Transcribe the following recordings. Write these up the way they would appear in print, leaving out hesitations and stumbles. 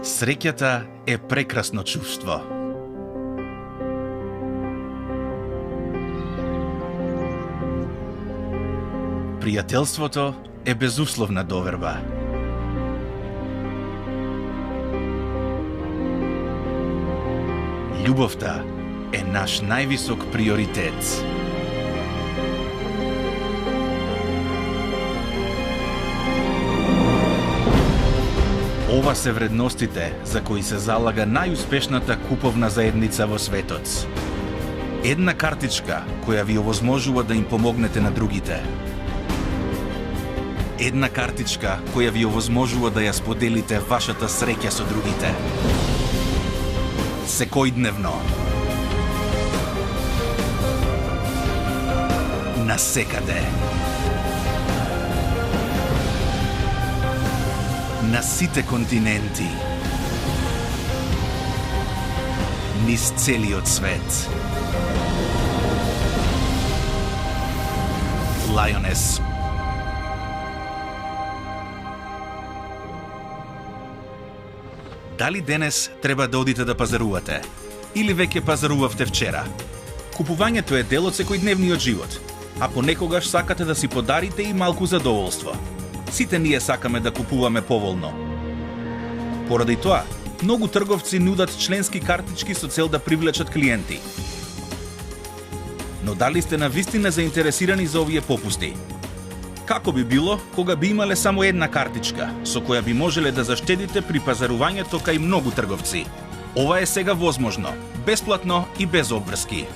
Среќата е прекрасно чувство. Пријателството е безусловна доверба. Љубовта е наш највисок приоритет. Ова се вредностите за кои се залага најуспешната куповна заедница во светот. Една картичка која ви овозможува да им помогнете на другите. Една картичка која ви овозможува да ја споделите вашата среќа со другите. Секојдневно. Насекаде. На сите континенти. Низ целиот свет. Lioness. Дали денес треба да одите да пазарувате? Или веќе пазарувавте вчера? Купувањето е дел од секојдневниот живот, а понекогаш сакате да си подарите и малку задоволство. Сите ние сакаме да купуваме поволно. Поради тоа, многу трговци нудат членски картички со цел да привлечат клиенти. Но дали сте навистина заинтересирани за овие попусти? Како би било кога би имале само една картичка, со која би можеле да заштедите при пазарувањето кај многу трговци? Ова е сега возможно, бесплатно и без обврски.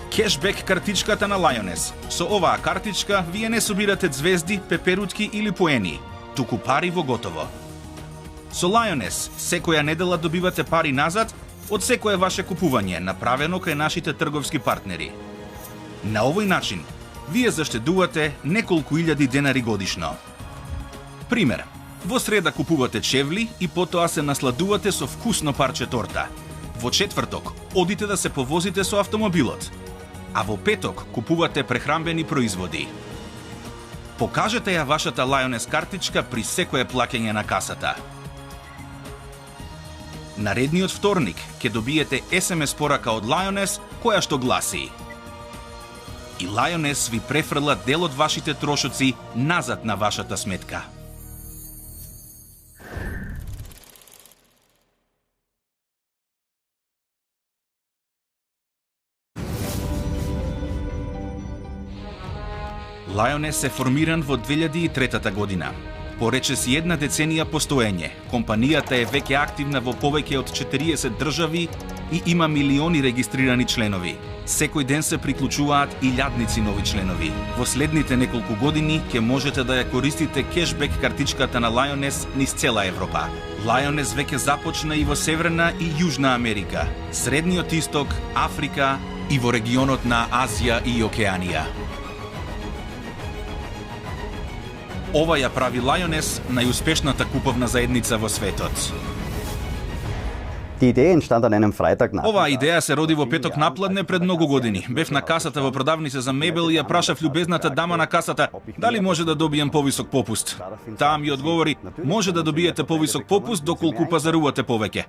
Кешбек картичката на Lioness. Со оваа картичка вие не собирате звезди, пеперутки или поени, туку пари во готово. Со Lioness секоја недела добивате пари назад од секое ваше купување направено кај нашите трговски партнери. На овој начин вие заштедувате неколку илјади денари годишно. Пример, во среда купувате чевли и потоа се насладувате со вкусно парче торта. Во четврток одите да се повозите со автомобилот. А во петок купувате прехранбени производи. Покажете ја вашата Lioness картичка при секое плаќање на касата. Наредниот вторник ќе добиете SMS порака од Lioness која што гласи: И Lioness ви префрла дел од вашите трошоци назад на вашата сметка. Lioness е формиран во 2003 година. По речиси една деценија постоење, компанијата е веќе активна во повеќе од 40 држави и има милиони регистрирани членови. Секој ден се приклучуваат илјадници нови членови. Во следните неколку години ќе можете да ја користите кешбек картичката на Lioness низ цела Европа. Lioness веќе започна и во Северна и Јужна Америка, Средниот Исток, Африка и во регионот на Азија и Океанија. Ова ја прави Lioness најуспешната куповна заедница во светот. Оваа идеја се роди во петок напладне пред многу години. Бев на касата во продавница за мебел и ја прашав љубезната дама на касата дали може да добием повисок попуст. Таа ми одговори: може да добиете повисок попуст доколку пазарувате повеќе.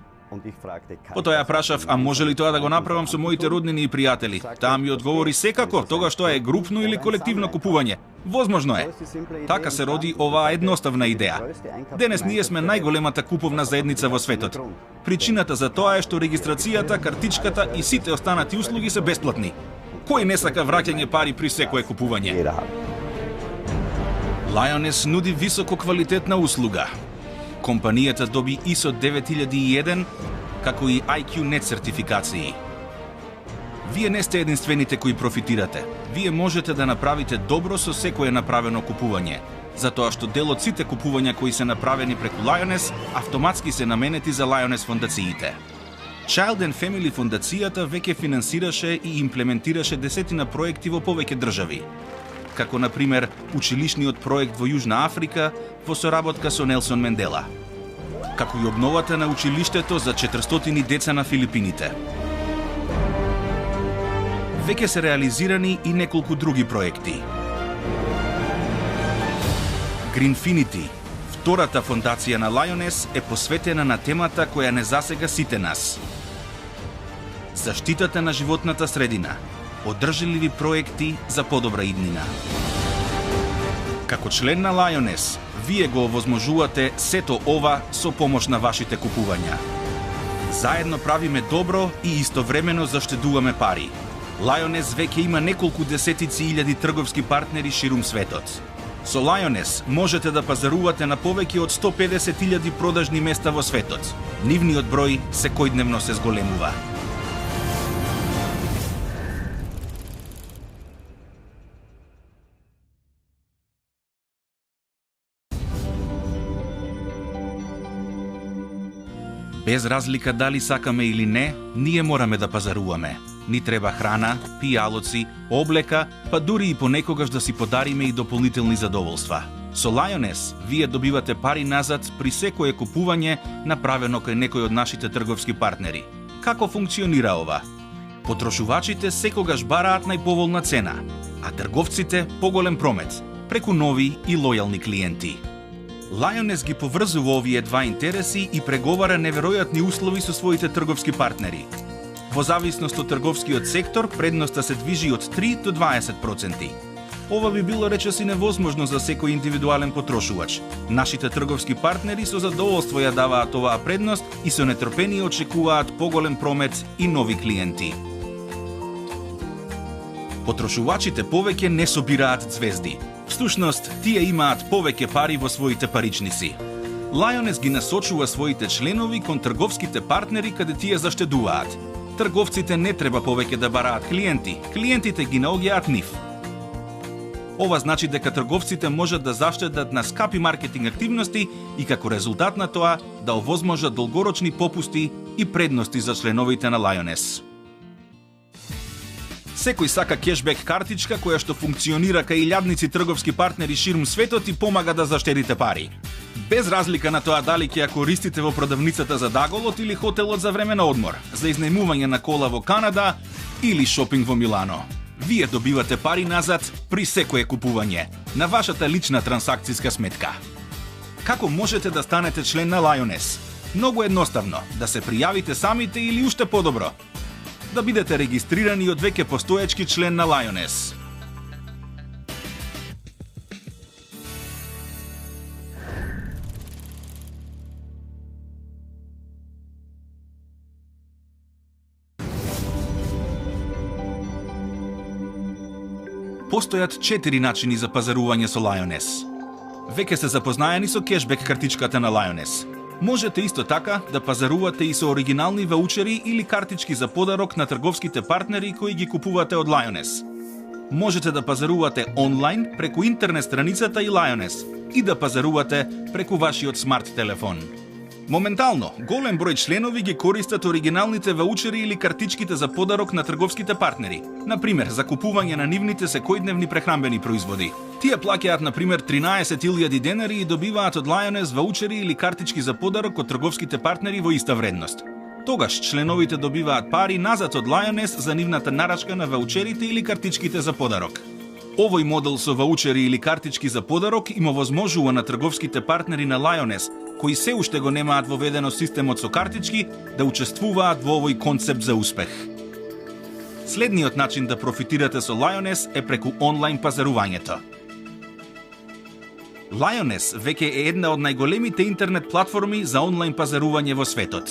Потоа ја прашав: а може ли тоа да го направам со моите роднини и пријатели? Таа ми одговори: секако, тогаш тоа е групно или колективно купување. Возможно е. Така се роди оваа едноставна идеја. Денес ние сме најголемата куповна заедница во светот. Причината за тоа е што регистрацијата, картичката и сите останати услуги се бесплатни. Кој не сака враќање пари при секое купување? Lioness нуди високо квалитетна услуга. Компанијата доби ISO 9001, како и IQ-NET сертификации. Вие не сте единствените кои профитирате. Вие можете да направите добро со секое направено купување, затоа што дел од сите купувања кои се направени преку Lioness автоматски се наменети за Lioness фондациите. Child and Family фондацијата веќе финансираше и имплементираше десетина проекти во повеќе држави, како на пример училишниот проект во Јужна Африка во соработка со Нелсон Мендела, како и обновата на училиштето за 400 деца на Филипините. Веќе се реализирани и неколку други проекти. Greenfinity, Втората фондација на Lioness е посветена на темата која не засега сите нас. Заштитата на животната средина, одржливи проекти за подобра иднина. Како член на Lioness, вие го овозможувате сето ова со помош на вашите купувања. Заедно правиме добро и истовремено заштедуваме пари. Lioness веќе има неколку десетици илјади трговски партнери ширум светот. Со Lioness можете да пазарувате на повеќе од 150.000 продажни места во светот. Нивниот број секојдневно се зголемува. Без разлика дали сакаме или не, ние мораме да пазаруваме. Ни треба храна, пијалоци, облека, па дури и понекогаш да си подариме и дополнителни задоволства. Со Lioness вие добивате пари назад при секое купување направено кај некој од нашите трговски партнери. Како функционира ова? Потрошувачите секогаш бараат најповолна цена, а трговците поголем промет, преку нови и лојални клиенти. Lioness ги поврзува овие два интереси и преговара неверојатни услови со своите трговски партнери. Во зависност од трговскиот сектор, предноста се движи од 3 до 20%. Ова би било речиси невозможно за секој индивидуален потрошувач. Нашите трговски партнери со задоволство ја даваат оваа предност и со нетрпение очекуваат поголем промет и нови клиенти. Потрошувачите повеќе не собираат звезди. Всушност, тие имаат повеќе пари во своите паричници. Lioness ги насочува своите членови кон трговските партнери каде тие заштедуваат. Трговците не треба повеќе да бараат клиенти, клиентите ги наоѓаат нив. Ова значи дека трговците можат да заштедат на скапи маркетинг активности и како резултат на тоа да овозможат долгорочни попусти и предности за членовите на Lioness. Секој сака кешбек картичка која што функционира кај илјадници трговски партнери ширум светот и помага да заштедите пари. Без разлика на тоа дали ќе ја користите во продавницата за даголот или хотелот за време на одмор, за изнајмување на кола во Канада или шопинг во Милано. Вие добивате пари назад при секое купување на вашата лична трансакцијска сметка. Како можете да станете член на Lioness? Многу едноставно, да се пријавите самите или уште подобро, да бидете регистрирани од веќе постоечки член на Lioness. Постојат 4 начини за пазарување со Lioness. Веќе се запознаени со кешбек картичката на Lioness. Можете исто така да пазарувате и со оригинални ваучери или картички за подарок на трговските партнери кои ги купувате од Lioness. Можете да пазарувате онлайн преку интернет страницата и Lioness и да пазарувате преку вашиот смарт телефон. Моментално, голем број членови ги користат оригиналните ваучери или картичките за подарок на трговските партнери, например за купување на нивните секојдневни прехранбени производи. Тие плаќаат например 13.000 денари и добиваат од Lioness ваучери или картички за подарок од трговските партнери во иста вредност. Тогаш членовите добиваат пари назад од Lioness за нивната нарачка на ваучерите или картичките за подарок. Овој модел со ваучери или картички за подарок им овозможува на трговските партнери на Lioness, кои се уште го немаат воведено системот со картички, да учествуваат во овој концепт за успех. Следниот начин да профитирате со Lioness е преку онлайн пазарувањето. Lioness веќе е една од најголемите интернет платформи за онлайн пазарување во светот.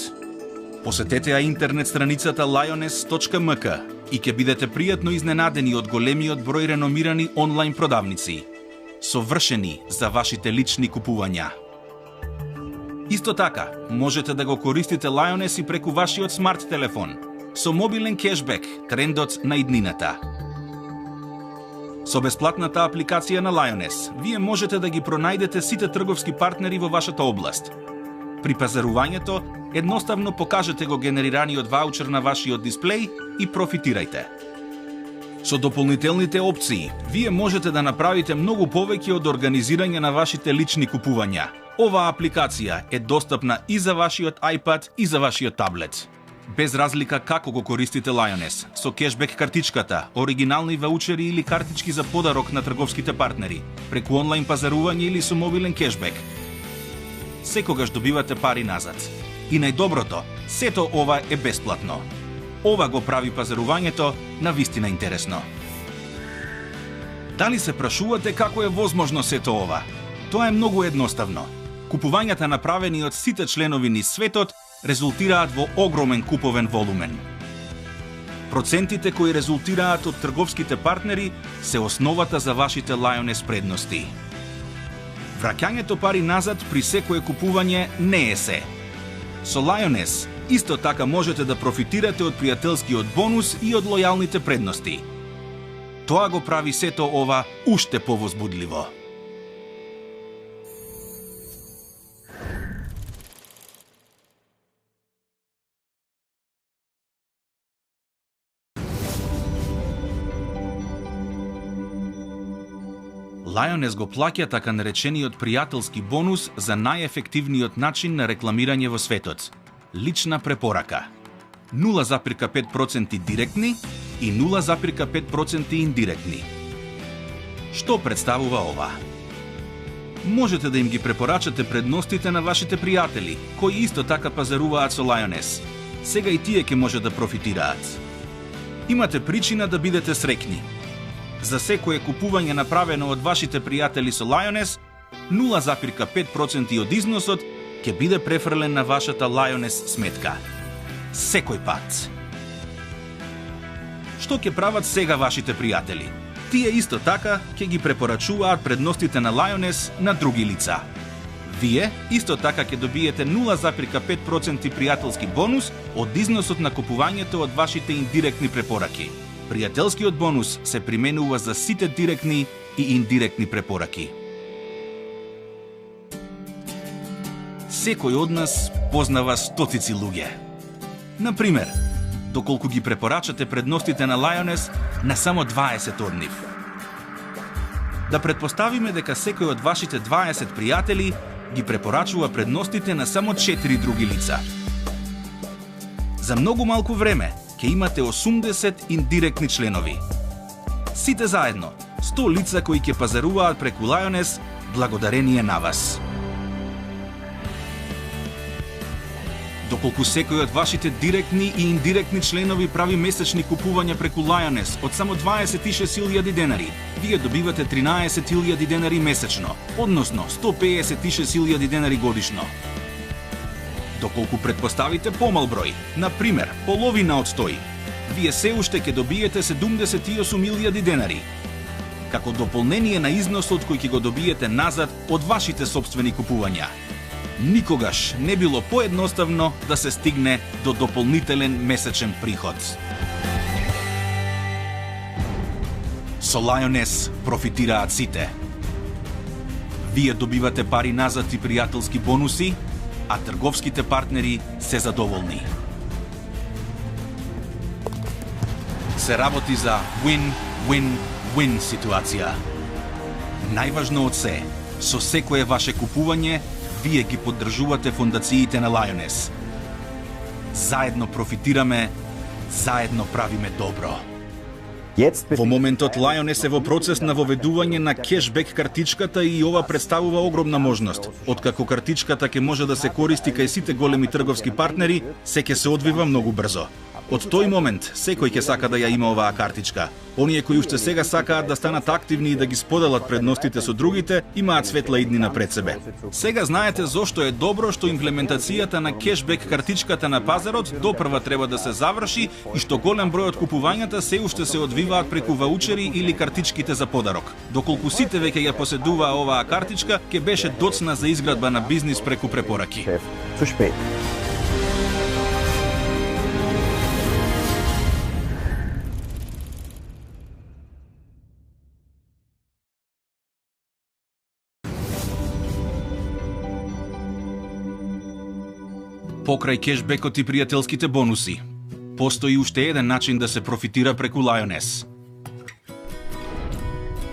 Посетете ја интернет страницата lioness.mk и ќе бидете пријатно изненадени од големиот број реномирани онлайн продавници, совршени за вашите лични купувања. Исто така, можете да го користите Lioness и преку вашиот смарт телефон, со мобилен кешбек, трендот на иднината. Со бесплатната апликација на Lioness, вие можете да ги пронајдете сите трговски партнери во вашата област. При пазарувањето, едноставно покажете го генерираниот ваучер на вашиот дисплеј и профитирајте. Со дополнителните опции, вие можете да направите многу повеќе од организирање на вашите лични купувања. Оваа апликација е достапна и за вашиот iPad и за вашиот таблет. Без разлика како го користите Lioness, со кешбек картичката, оригинални ваучери или картички за подарок на трговските партнери, преку онлайн пазарување или со мобилен кешбек. секогаш добивате пари назад. И најдоброто, сето ова е бесплатно. Ова го прави пазарувањето навистина интересно. Дали се прашувате како е возможно сето ова? Тоа е многу едноставно. Купувањата направени од сите членови низ светот резултираат во огромен куповен волумен. Процентите кои резултираат од трговските партнери се основата за вашите Lioness предности. Враќањето пари назад при секое купување не е се. Со Lioness исто така можете да профитирате од пријателскиот бонус и од лојалните предности. Тоа го прави сето ова уште повозбудливо. Lioness го плаќа така наречениот пријателски бонус за најефективниот начин на рекламирање во светот. Лична препорака. 0,5% директни и 0,5% индиректни. Што представува ова? Можете да им ги препорачате предностите на вашите пријатели, кои исто така пазаруваат со Lioness. Сега и тие ќе може да профитираат. Имате причина да бидете среќни. За секое купување направено од вашите пријатели со Lioness, 0,5% од износот ќе биде префрлен на вашата Lioness сметка. Секој пат. Што ќе прават сега вашите пријатели? Тие исто така ќе ги препорачуваат предностите на Lioness на други лица. Вие исто така ќе добиете 0,5% пријателски бонус од износот на купувањето од вашите индиректни препораки. Пријателскиот бонус се применува за сите директни и индиректни препораки. Секој од нас познава стотици луѓе. Например, доколку ги препорачате предностите на Lioness на само 20 од нив. Да предпоставиме дека секој од вашите 20 пријатели ги препорачува предностите на само 4 други лица. За многу малку време ќе имате 80 индиректни членови. Сите заедно, 100 лица кои ќе пазаруваат преку Lioness благодарение на вас. Доколку секој од вашите директни и индиректни членови прави месечни купувања преку Lioness од само 26.000 денари, вие добивате 13.000 денари месечно, односно 156.000 денари годишно. Доколку предпоставите помал број, например, половина од 100, вие се уште ќе добиете 78.000 денари. Како дополнение на износот кој ќе го добиете назад од вашите сопствени купувања. Никогаш не било поедноставно да се стигне до дополнителен месечен приход. Со Lioness профитираат сите. Вие добивате пари назад и пријателски бонуси, а трговските партнери се задоволни. Се работи за win-win-win ситуација. Најважно од се, со секое ваше купување, вие ги поддржувате фондациите на Lioness. Заедно профитираме, заедно правиме добро. Во моментот Lioness е во процес на воведување на кешбек картичката и ова представува огромна можност. Откако картичката ќе може да се користи кај сите големи трговски партнери, се ќе се одвива многу брзо. Од тој момент, секој ќе сака да ја има оваа картичка. Оние кои уште сега сакаат да станат активни и да ги споделат предностите со другите, имаат светла иднина пред себе. Сега знаете зошто е добро што имплементацијата на кешбек картичката на пазарот допрва треба да се заврши и што голем број од купувањата се уште се одвиваат преку ваучери или картичките за подарок. Доколку сите веќе ја поседуваа оваа картичка, ќе беше доцна за изградба на бизнис преку препораки. Покрај кешбекот и пријателските бонуси, постои уште еден начин да се профитира преку Lioness.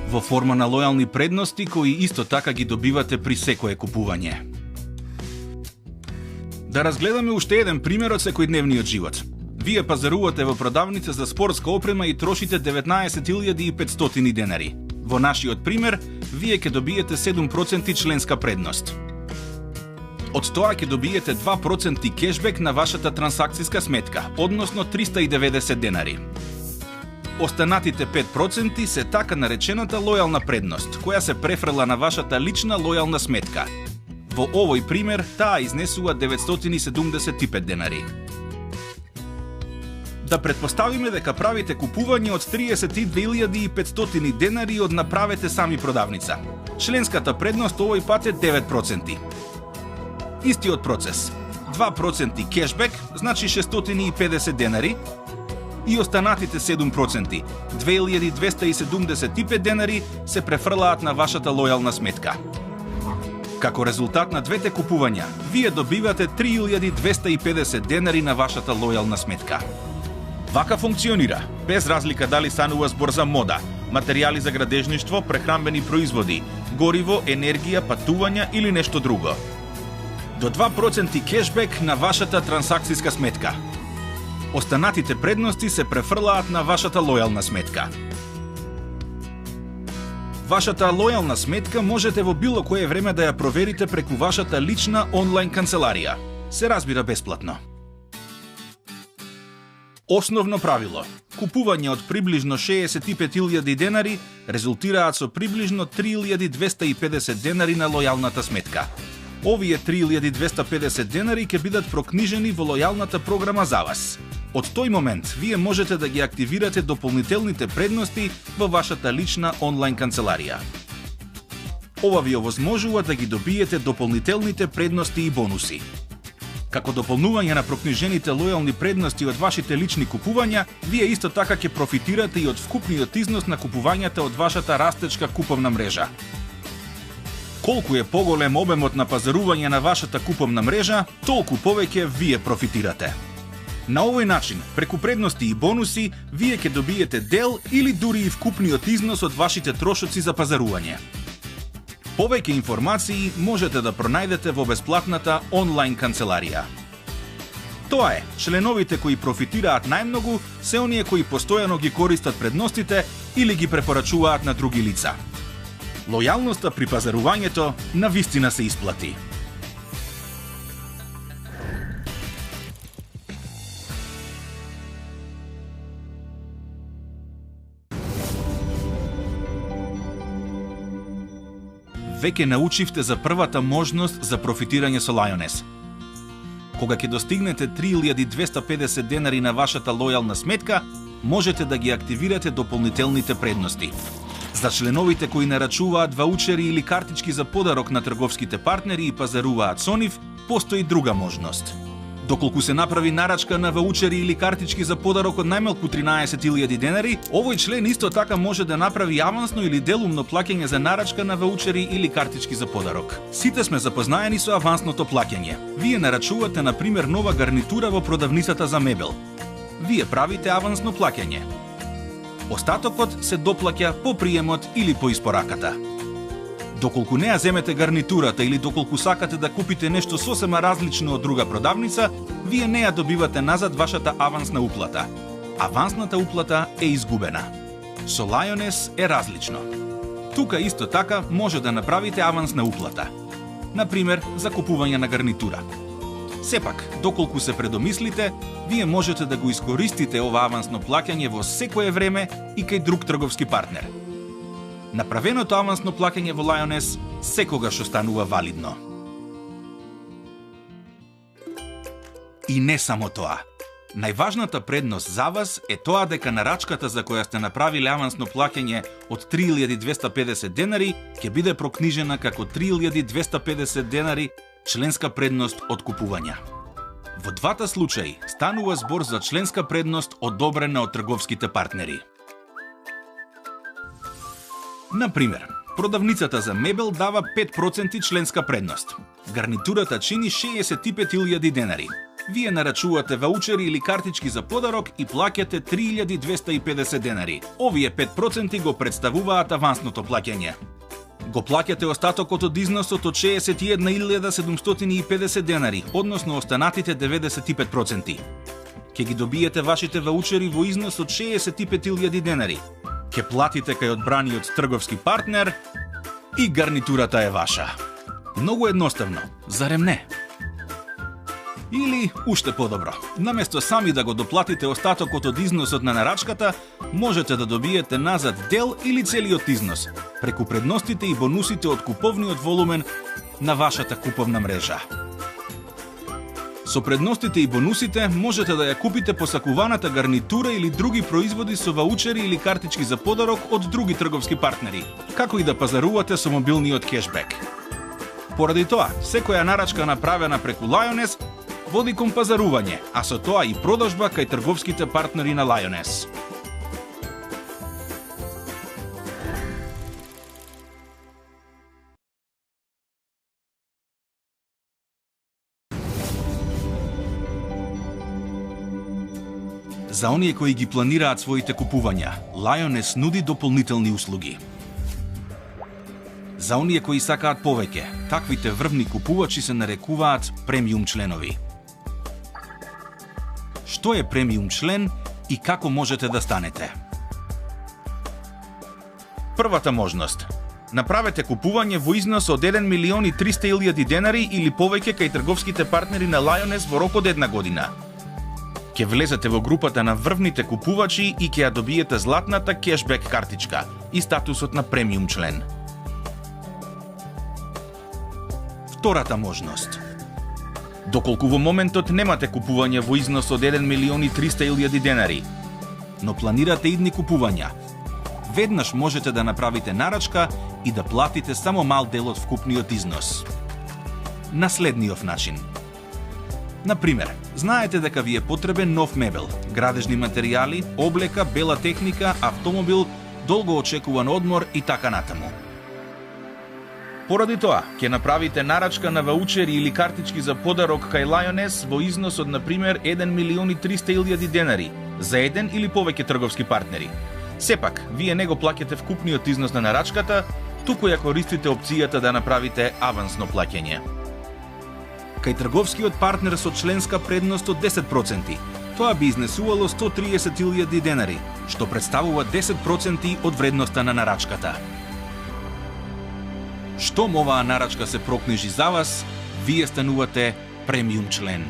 Во форма на лојални предности кои исто така ги добивате при секое купување. Да разгледаме уште еден пример од секојдневниот живот. Вие пазарувате во продавница за спортска опрема и трошите 19.500 денари. Во нашиот пример, вие ќе добиете 7% членска предност. Од тоа ќе добиете 2% кешбек на вашата трансакцијска сметка, односно 390 денари. Останатите 5% се така наречената лојална предност, која се префрла на вашата лична лојална сметка. Во овој пример, таа изнесува 975 денари. Да предпоставиме дека правите купување од 32.500 денари од направете сами продавница. Членската предност овој пат е 9%. Истиот процес. 2% кешбек, значи 650 денари, и останатите 7%, 2275 денари, се префрлаат на вашата лојална сметка. Како резултат на двете купувања, вие добивате 3250 денари на вашата лојална сметка. Вака функционира, без разлика дали станува збор за мода, материјали за градежништво, прехранбени производи, гориво, енергија, патувања или нешто друго. До 2% кешбек на вашата трансакцијска сметка. Останатите предности се префрлаат на вашата лојална сметка. Вашата лојална сметка можете во било кое време да ја проверите преку вашата лична онлайн канцеларија. Се разбира бесплатно. Основно правило. Купување од приближно 65.000 денари резултираат со приближно 3.250 денари на лојалната сметка. Овие 3.250 денари ќе бидат прокнижени во лојалната програма за вас. Од тој момент, вие можете да ги активирате дополнителните предности во вашата лична онлайн канцеларија. Ова ви овозможува да ги добиете дополнителните предности и бонуси. Како дополнување на прокнижените лојални предности од вашите лични купувања, вие исто така ќе профитирате и од вкупниот износ на купувањата од вашата растечка куповна мрежа. Колку е поголем обемот на пазарување на вашата куповна мрежа, толку повеќе вие профитирате. На овој начин, преку предности и бонуси, вие ќе добиете дел или дури и вкупниот износ од вашите трошоци за пазарување. Повеќе информации можете да пронајдете во бесплатната онлайн канцеларија. Тоа е, членовите кои профитираат најмногу се оние кои постојано ги користат предностите или ги препорачуваат на други лица. Лојалноста при пазарувањето навистина се исплати. Веќе научивте за првата можност за профитирање со Lioness. Кога ќе достигнете 3250 денари на вашата лојална сметка, можете да ги активирате дополнителните предности. За членовите кои нарачуваат ваучери или картички за подарок на трговските партнери и пазаруваат со нив, постои друга можност. Доколку се направи нарачка на ваучери или картички за подарок од најмалку 13.000 денари, овој член исто така може да направи авансно или делумно плаќање за нарачка на ваучери или картички за подарок. Сите сме запознаени со авансното плаќање. Вие нарачувате, на пример, нова гарнитура во продавницата за мебел. Вие правите авансно плаќање. Остатокот се доплаќа по приемот или по испораката. Доколку не ја земете гарнитурата или доколку сакате да купите нешто сосема различно од друга продавница, вие не ја добивате назад вашата авансна уплата. Авансната уплата е изгубена. Со Lioness е различно. Тука исто така може да направите авансна уплата. Например, за купување на гарнитура. Сепак, доколку се предомислите, вие можете да го искористите ова авансно плаќање во секое време и кај друг трговски партнер. Направеното авансно плаќање во Lioness секогаш останува валидно. И не само тоа. Најважната предност за вас е тоа дека нарачката за која сте направиле авансно плаќање од 3250 денари ќе биде прокнижена како 3250 денари членска предност од купувања. Во двата случаи станува збор за членска предност одобрена од трговските партнери. Например, продавницата за мебел дава 5% членска предност. Гарнитурата чини 65.000 денари. Вие нарачувате ваучери или картички за подарок и плаќате 3.250 денари. Овие 5% го представуваат авансното плаќање. Го плаќате остатокот од износот од 61.750 денари, односно останатите 95%. Ке ги добиете вашите ваучери во износ од 65.000 денари. Ке платите кај одбраниот трговски партнер и гарнитурата е ваша. Многу едноставно, зарем не? Или, уште подобро, наместо сами да го доплатите остатокот од износот на нарачката, можете да добиете назад дел или целиот износ, преку предностите и бонусите од куповниот волумен на вашата куповна мрежа. Со предностите и бонусите можете да ја купите посакуваната гарнитура или други производи со ваучери или картички за подарок од други трговски партнери, како и да пазарувате со мобилниот кешбек. Поради тоа, секоја нарачка направена преку Lioness води кон пазарување, а со тоа и продажба кај трговските партнери на Lioness. За оние кои ги планираат своите купувања, Lioness нуди дополнителни услуги. За оние кои сакаат повеќе, таквите врвни купувачи се нарекуваат премиум членови. Што е премиум член и како можете да станете? Првата можност. Направете купување во износ од 1.300.000 денари или повеќе кај трговските партнери на Lioness во рок од една година. Ке влезете во групата на врвните купувачи и ќе ја добиете златната кешбек картичка и статусот на премиум член. Втората можност. Доколку во моментот немате купување во износ од 1.300.000 денари, но планирате идни купувања, веднаш можете да направите нарачка и да платите само мал дел од вкупниот износ. На следниот начин. Например, знаете дека ви е потребен нов мебел, градежни материјали, облека, бела техника, автомобил, долго очекуван одмор и така натаму. Поради тоа, ќе направите нарачка на ваучери или картички за подарок кај Lioness во износ од, например, 1.300.000 денари за еден или повеќе трговски партнери. Сепак, вие не го плаќате вкупниот износ на нарачката, туку ја користите опцијата да направите авансно плаќање. Кај трговскиот партнер со членска предност од 10%, тоа би изнесувало 130.000 денари, што представува 10% од вредноста на нарачката. Штом оваа нарачка се прокнижи за вас, вие станувате премиум член.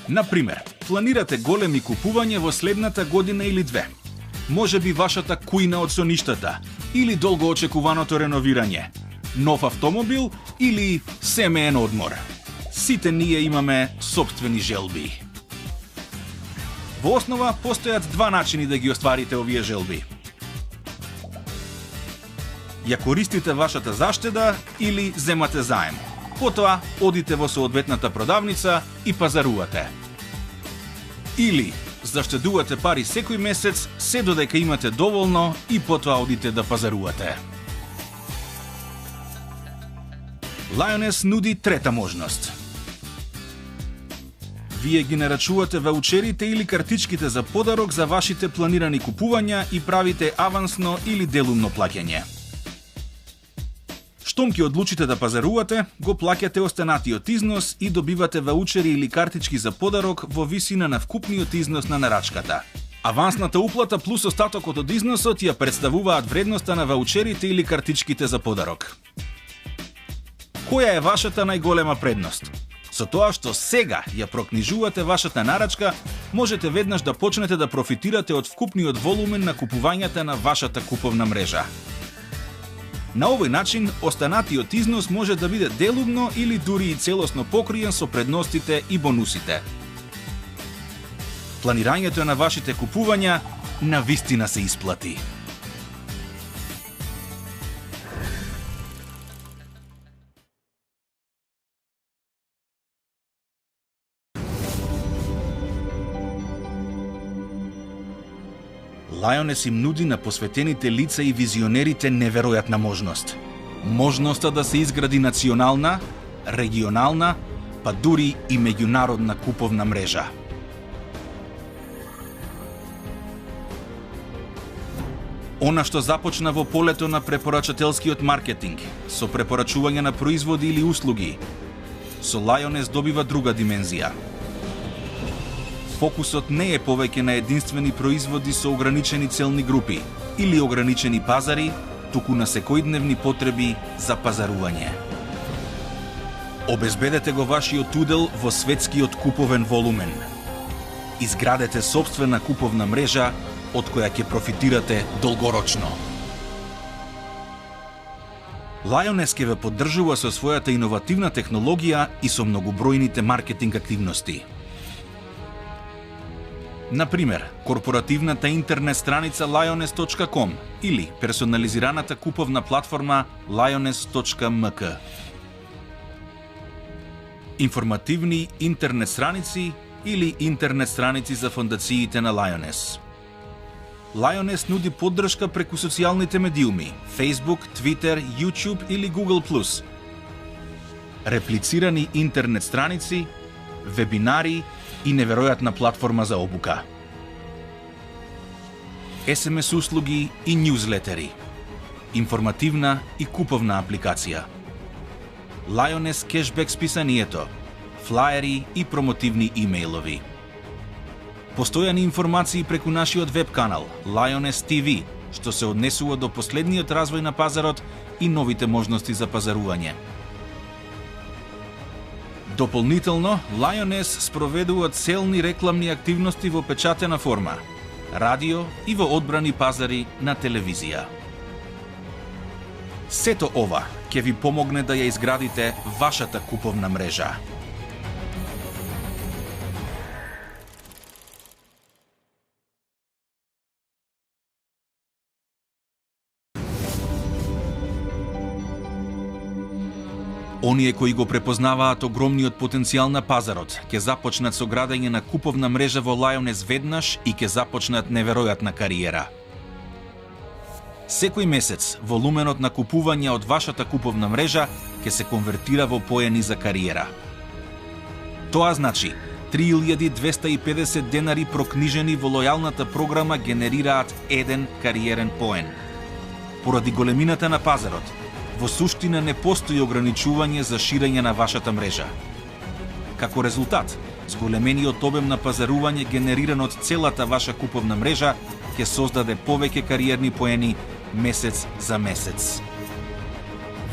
Например, планирате големи купувања во следната година или две. Може би вашата кујна од соништата, или долго очекуваното реновирање, нов автомобил или семеен одмор. Сите ние имаме сопствени желби. Во основа постојат два начини да ги остварите овие желби. Ја користите вашата заштеда или земате заем. Потоа одите во соодветната продавница и пазарувате. Или заштедувате пари секој месец, се додека имате доволно и потоа одите да пазарувате. Lioness нуди трета можност. Вие ги нарачувате ваучерите или картичките за подарок за вашите планирани купувања и правите авансно или делумно плаќање. Штом ќе одлучите да пазарувате, го плаќате останатиот износ и добивате ваучери или картички за подарок во висина на вкупниот износ на нарачката. Авансната уплата плюс остатокот од износот ја представуваат вредноста на ваучерите или картичките за подарок. Која е вашата најголема предност? Со тоа што сега ја прокнижувате вашата нарачка, можете веднаш да почнете да профитирате од вкупниот волумен на купувањата на вашата куповна мрежа. На овој начин, останатиот износ може да биде делумно или дури и целосно покриен со предностите и бонусите. Планирањето на вашите купувања навистина се исплати. Lioness им нуди на посветените лица и визионерите неверојатна можност. Можноста да се изгради национална, регионална, па дури и меѓународна куповна мрежа. Она што започна во полето на препорачателскиот маркетинг, со препорачување на производи или услуги, со Lioness добива друга димензија. Фокусот не е повеќе на единствени производи со ограничени целни групи или ограничени пазари, туку на секојдневни потреби за пазарување. Обезбедете го вашиот удел во светскиот куповен волумен. Изградете сопствена куповна мрежа од која ќе профитирате долгорочно. Lioness ќе ве поддржува со својата иновативна технологија и со многобројните маркетинг активности. Например, корпоративната интернет страница lioness.com или персонализираната куповна платформа lioness.mk. Информативни интернет страници или интернет страници за фондациите на Lioness. Lioness нуди поддршка преку социјалните медиуми Facebook, Twitter, YouTube или Google+. Реплицирани интернет страници, вебинари и неверојатна платформа за обука. SMS услуги и нјузлетери. Информативна и куповна апликација. Lioness кешбек списанието, флаери и промотивни имејлови. Постојани информации преку нашиот веб канал Lioness TV, што се однесува до последниот развој на пазарот и новите можности за пазарување. Дополнително, Lioness спроведува целни рекламни активности во печатена форма, радио и во одбрани пазари на телевизија. Сето ова ќе ви помогне да ја изградите вашата куповна мрежа. Оние кои го препознаваат огромниот потенцијал на пазарот, ќе започнат со градење на куповна мрежа во Lioness веднаш и ќе започнат неверојатна кариера. Секој месец, волуменот на купување од вашата куповна мрежа ќе се конвертира во поени за кариера. Тоа значи 3250 денари прокнижени во лојалната програма генерираат еден кариерен поен. Поради големината на пазарот, во суштина не постои ограничување за ширење на вашата мрежа. Како резултат, зголемениот обем на пазарување генериран од целата ваша куповна мрежа ќе создаде повеќе кариерни поени месец за месец.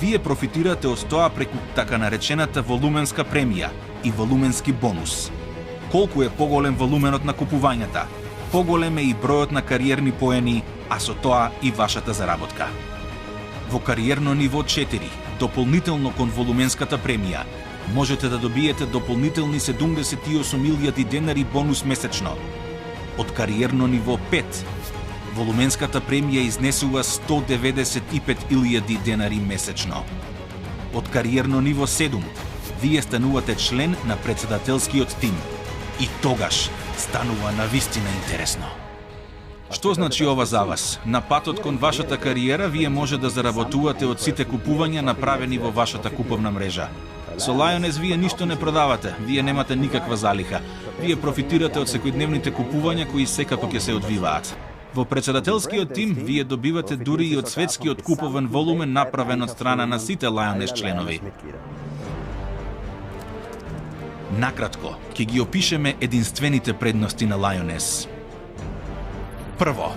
Вие профитирате од тоа преку така наречената волуменска премија и волуменски бонус. Колку е поголем волуменот на купувањата, поголем е и бројот на кариерни поени, а со тоа и вашата заработка. Во кариерно ниво 4, дополнително кон волуменската премија, можете да добиете дополнителни 78.000 денари бонус месечно. Од кариерно ниво 5, волуменската премија изнесува 195.000 денари месечно. Од кариерно ниво 7, вие станувате член на председателскиот тим. И тогаш станува навистина интересно. Што значи ова за вас? На патот кон вашата кариера вие може да заработувате од сите купувања направени во вашата куповна мрежа. Со Lioness вие ништо не продавате, вие немате никаква залиха. Вие профитирате од секојдневните купувања кои секако ќе се одвиваат. Во председателскиот тим вие добивате дури и од светскиот куповен волумен направен од страна на сите Lioness членови. Накратко, ќе ги опишеме единствените предности на Lioness. Прво,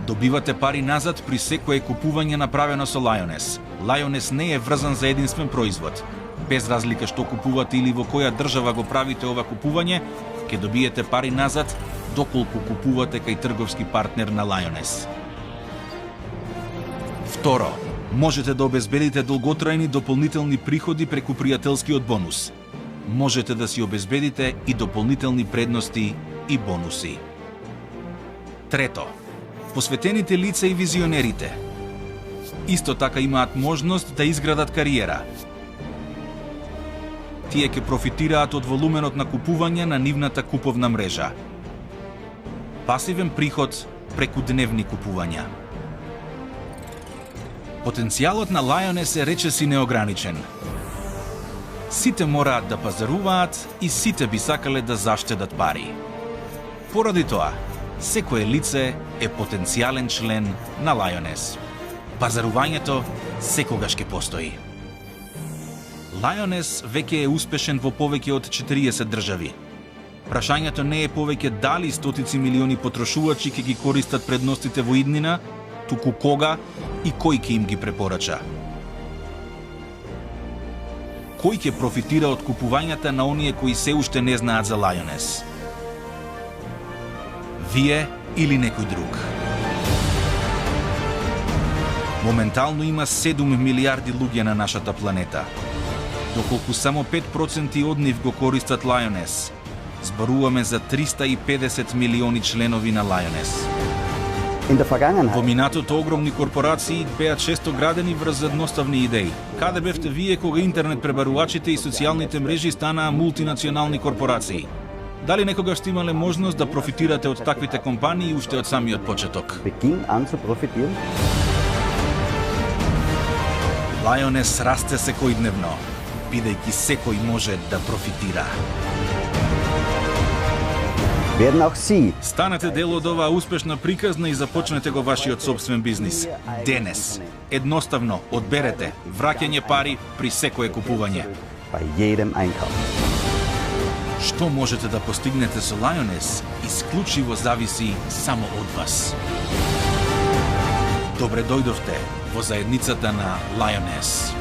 добивате пари назад при секое купување направено со Lioness. Lioness не е врзан за единствен производ. Без разлика што купувате или во која држава го правите ова купување, ќе добиете пари назад доколку купувате кај трговски партнер на Lioness. Второ, можете да обезбедите долготрајни дополнителни приходи преку пријателскиот бонус. Можете да си обезбедите и дополнителни предности и бонуси. Трето, посветените лица и визионерите исто така имаат можност да изградат кариера. Тие ќе профитираат од волуменот на купување на нивната куповна мрежа. Пасивен приход преку дневни купувања. Потенцијалот на Lioness е речиси неограничен. Сите мораат да пазаруваат и сите би сакале да заштедат пари. Поради тоа, секое лице е потенцијален член на Lioness. Пазарувањето секогаш ќе постои. Lioness веќе е успешен во повеќе од 40 држави. Прашањето не е повеќе дали стотици милиони потрошувачи ќе ги користат предностите во иднина, туку кога и кој ќе им ги препорача. кој ќе профитира од купувањата на оние кои се уште не знаат за Lioness? Вие или некој друг? Моментално има 7 милиарди луѓе на нашата планета. Доколку само 5% од нив го користат Lioness, зборуваме за 350 милиони членови на Lioness. Во минатото огромни корпорации беа често градени врз едноставни идеи. Каде бевте вие кога интернет пребарувачите и социјалните мрежи станаа мултинационални корпорации? Дали некогаш сте имале можност да профитирате од таквите компании уште од самиот почеток? Lioness расте секојдневно, бидејќи секој може да профитира. Станете дел од оваа успешна приказна и започнете го вашиот собствен бизнис. Денес. Едноставно, одберете враќање пари при секое купување. Што можете да постигнете со Lioness, исклучиво зависи само од вас. Добре дојдовте во заедницата на Lioness.